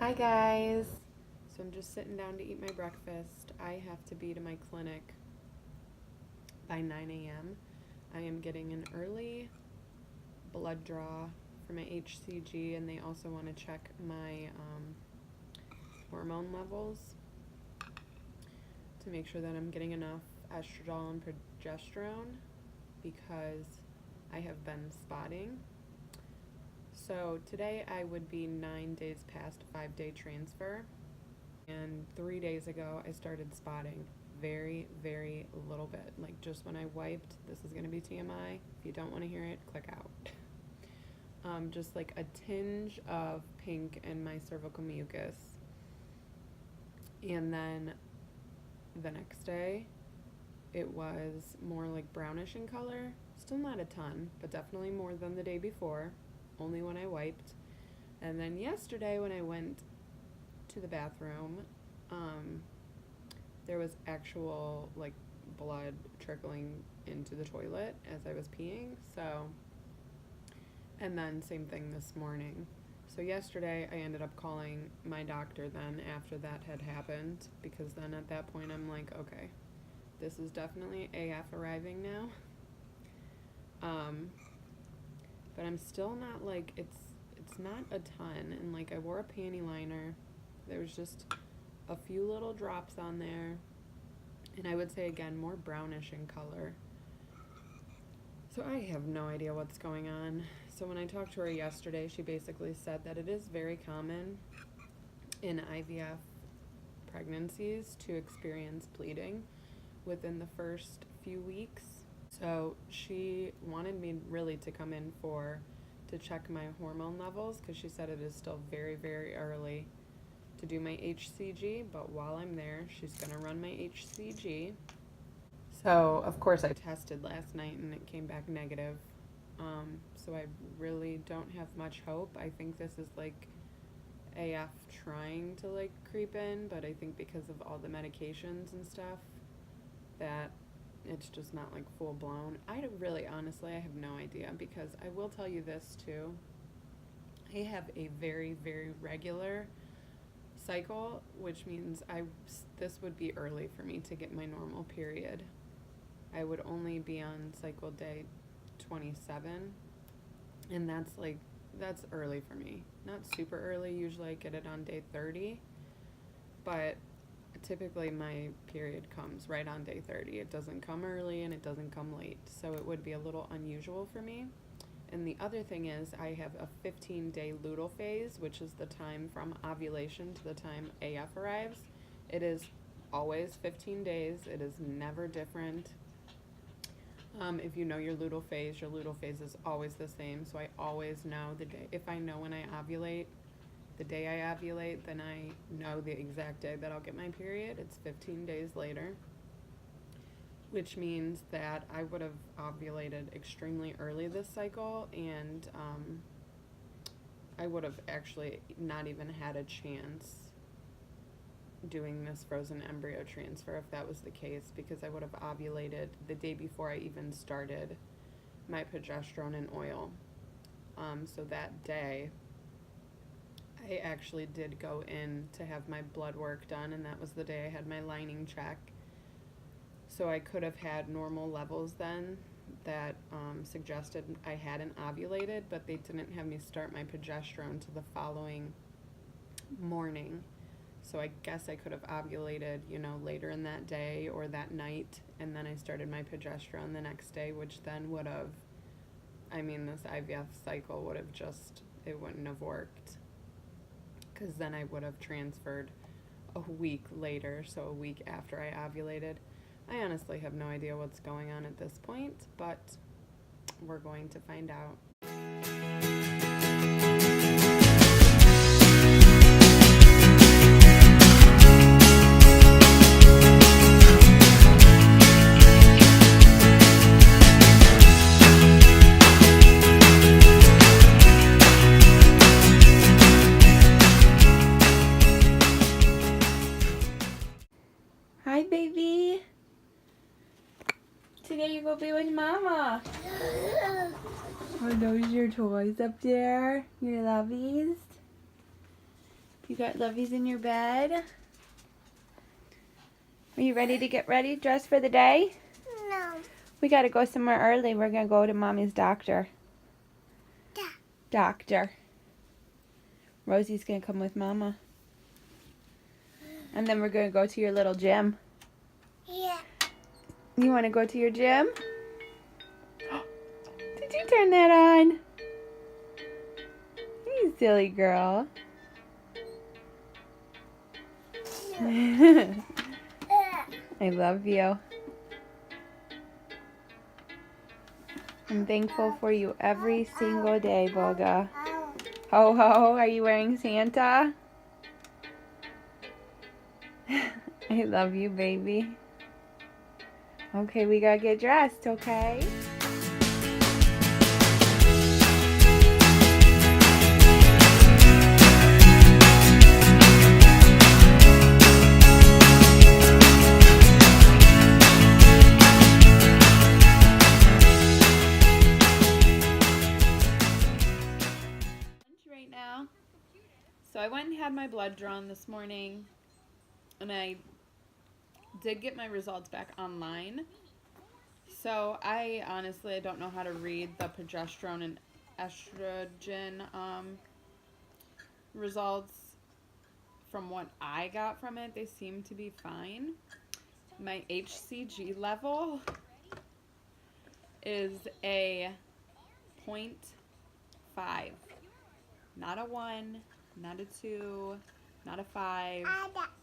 Hi guys. So I'm just sitting down to eat my breakfast. I have to be to my clinic by 9 a.m. I am getting an early blood draw for my HCG, and they also want to check my hormone levels to make sure that I'm getting enough estradiol and progesterone because I have been spotting. So today I would be 9 days past a 5-day transfer, and 3 days ago I started spotting very, very little bit. Like just when I wiped, this is going to be TMI. If you don't want to hear it, click out. Just like a tinge of pink in my cervical mucus. And then the next day it was more like brownish in color. Still not a ton, but definitely more than the day before. Only when I wiped. And then yesterday when I went to the bathroom, there was actual like blood trickling into the toilet as I was peeing. So, and then same thing this morning. So yesterday I ended up calling my doctor then after that had happened, because then at that point I'm like, okay, this is definitely AF arriving now. But I'm still not like, it's not a ton, and like I wore a panty liner. There was just a few little drops on there, and I would say again more brownish in color. So I have no idea what's going on. So when I talked to her yesterday, she basically said that it is very common in IVF pregnancies to experience bleeding within the first few weeks. So she wanted me really to come in to check my hormone levels, because she said it is still very, very early to do my HCG, but while I'm there, she's going to run my HCG. So, of course, I tested last night and it came back negative. So I really don't have much hope. I think this is like AF trying to like creep in, but I think because of all the medications and stuff that it's just not like full blown. Honestly, I have no idea, because I will tell you this too. I have a very, very regular cycle, which means this would be early for me to get my normal period. I would only be on cycle day 27, and that's early for me. Not super early. Usually I get it on day 30, but typically my period comes right on day 30. It doesn't come early and it doesn't come late, so it would be a little unusual for me. And the other thing is I have a 15-day luteal phase, which is the time from ovulation to the time AF arrives. It is always 15 days. It is never different. If you know your luteal phase is always the same. So I always know the day. If I know when I ovulate, the day I ovulate, then I know the exact day that I'll get my period. It's 15 days later, which means that I would have ovulated extremely early this cycle, and I would have actually not even had a chance doing this frozen embryo transfer if that was the case, because I would have ovulated the day before I even started my progesterone and oil. So that day I actually did go in to have my blood work done, and that was the day I had my lining check. So I could have had normal levels then that suggested I hadn't ovulated, but they didn't have me start my progesterone to the following morning. So I guess I could have ovulated, later in that day or that night, and then I started my progesterone the next day, which then would have, this IVF cycle would have it wouldn't have worked, because then I would have transferred a week later, so a week after I ovulated. I honestly have no idea what's going on at this point, but we're going to find out. Hi, baby. Today you go be with Mama. Oh, those are your toys up there. Your lovies. You got Lovey's in your bed? Are you ready to get ready, dressed for the day? No. We gotta go somewhere early. We're gonna go to Mommy's doctor. Doctor. Rosie's gonna come with Mama. And then we're gonna go to your little gym. Yeah. You wanna go to your gym? Did you turn that on? You silly girl. I love you. I'm thankful for you every single day, Boga. Ho ho, are you wearing Santa? I love you, baby. Okay, we gotta get dressed, okay? Right now. So I went and had my blood drawn this morning, and I did get my results back online. So I honestly don't know how to read the progesterone and estrogen results. From what I got from it, they seem to be fine. My HCG level is a 0.5. Not a 1, not a 2, not a 5,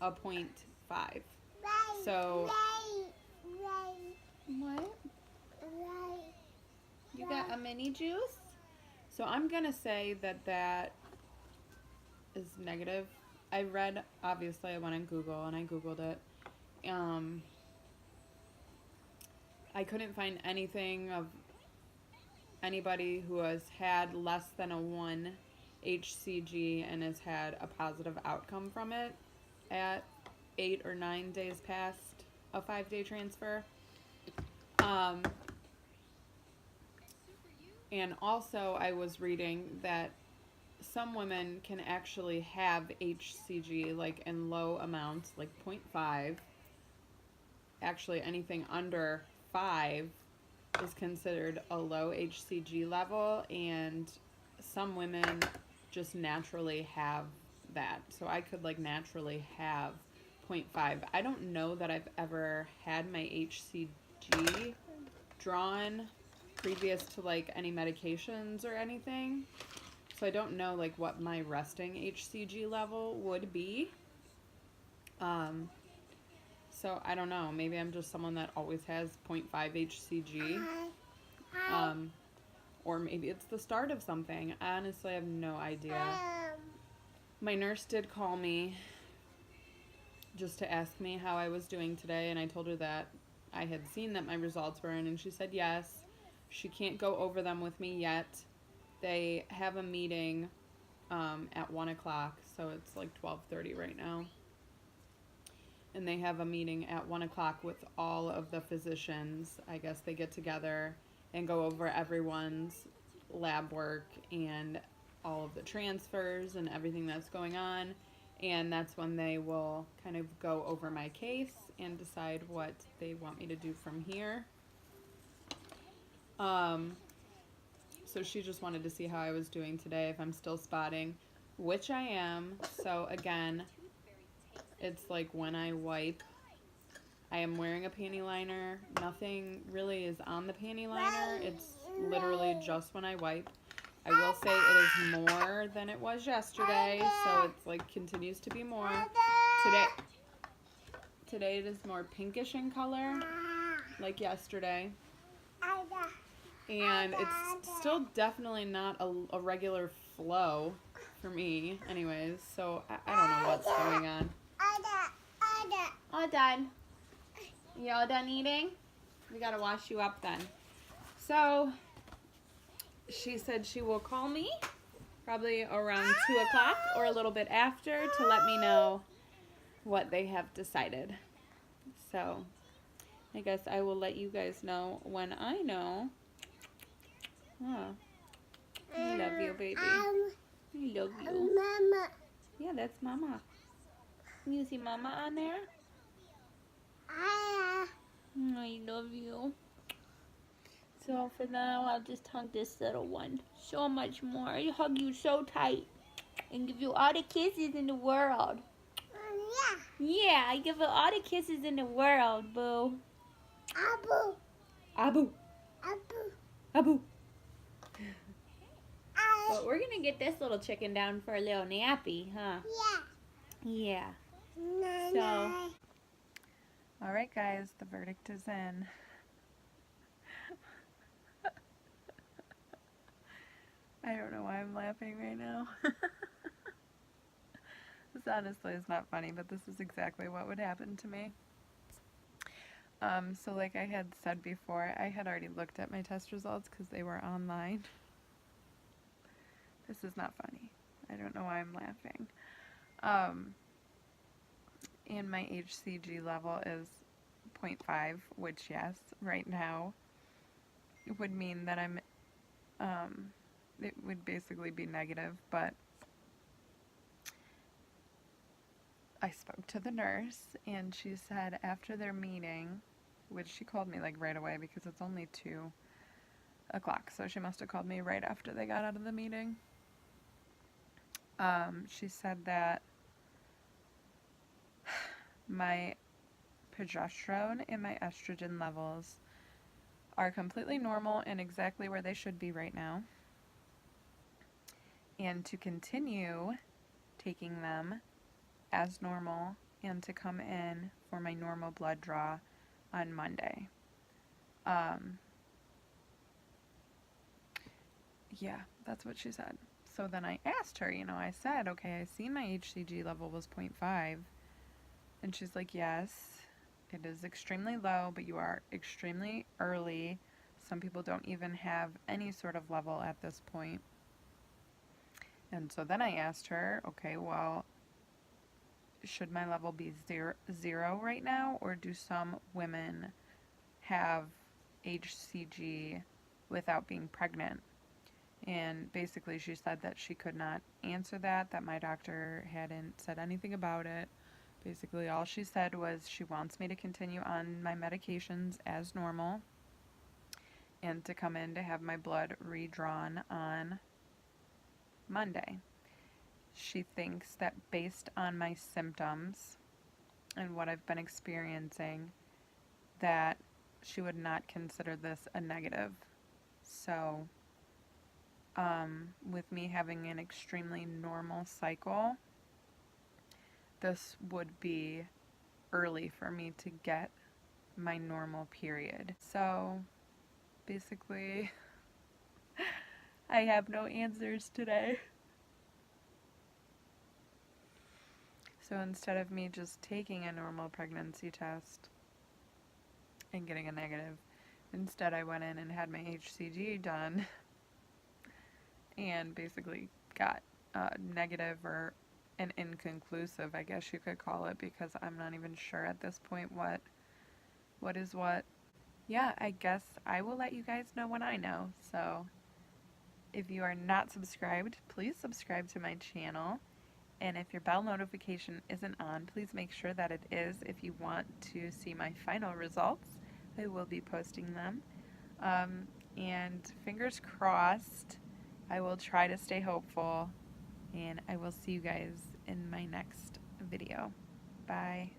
a 0.5. So, what? You got a mini juice? So I'm going to say that that is negative. I read, obviously I went on Google and I Googled it. I couldn't find anything of anybody who has had less than a 1 HCG and has had a positive outcome from it at 8 or 9 days past a 5-day transfer. And also I was reading that some women can actually have HCG like in low amounts, like 0.5. Actually anything under 5 is considered a low HCG level, and some women just naturally have that. So I could like naturally have 0.5. I don't know that I've ever had my HCG drawn previous to like any medications or anything. So I don't know like what my resting HCG level would be. So I don't know. Maybe I'm just someone that always has 0.5 HCG. Or maybe it's the start of something. I honestly have no idea. My nurse did call me just to ask me how I was doing today, and I told her that I had seen that my results were in, and she said yes. She can't go over them with me yet. They have a meeting at 1 o'clock, so it's like 12:30 right now. And they have a meeting at 1 o'clock with all of the physicians. I guess they get together and go over everyone's lab work and all of the transfers and everything that's going on. And that's when they will kind of go over my case and decide what they want me to do from here. So she just wanted to see how I was doing today, if I'm still spotting, which I am. So again, it's like when I wipe, I am wearing a panty liner. Nothing really is on the panty liner. It's literally just when I wipe. I will say it is more than it was yesterday, so it's like continues to be more. Today it is more pinkish in color, like yesterday. And it's still definitely not a regular flow for me anyways, so I don't know what's going on. All done. You all done eating? We gotta wash you up then. So, she said she will call me probably around 2 o'clock or a little bit after to let me know what they have decided. So, I guess I will let you guys know when I know. Oh, I love you, baby. I love you. Mama. Yeah, that's Mama. You see Mama on there? I love you. So for now, I'll just hug this little one so much more. I hug you so tight and give you all the kisses in the world. Yeah, I give you all the kisses in the world, boo. Abu. Abu. Abu. Abu. But we're gonna get this little chicken down for a little nappy, huh? Yeah. Yeah. So. Alright guys, the verdict is in. I don't know why I'm laughing right now. This honestly is not funny, but this is exactly what would happen to me. So like I had said before, I had already looked at my test results because they were online. This is not funny. I don't know why I'm laughing. And my HCG level is 0.5, which yes, right now it would mean that it would basically be negative, but I spoke to the nurse and she said after their meeting, which she called me like right away because it's only 2 o'clock, so she must have called me right after they got out of the meeting. She said that my progesterone and my estrogen levels are completely normal and exactly where they should be right now, and to continue taking them as normal and to come in for my normal blood draw on Monday. Yeah, that's what she said. So then I asked her, I said, okay, I see my HCG level was 0.5. And she's like, yes, it is extremely low, but you are extremely early. Some people don't even have any sort of level at this point. And so then I asked her, okay, well, should my level be zero right now, or do some women have HCG without being pregnant? And basically she said that she could not answer that my doctor hadn't said anything about it. Basically all she said was she wants me to continue on my medications as normal and to come in to have my blood redrawn on Monday. She thinks that based on my symptoms and what I've been experiencing, that she would not consider this a negative. So with me having an extremely normal cycle, this would be early for me to get my normal period. So basically, I have no answers today. So instead of me just taking a normal pregnancy test and getting a negative, instead I went in and had my HCG done and basically got negative, or an inconclusive, I guess you could call it, because I'm not even sure at this point what is what. Yeah, I guess I will let you guys know when I know. So if you are not subscribed, please subscribe to my channel. And if your bell notification isn't on, please make sure that it is if you want to see my final results. I will be posting them. And fingers crossed, I will try to stay hopeful, and I will see you guys in my next video. Bye.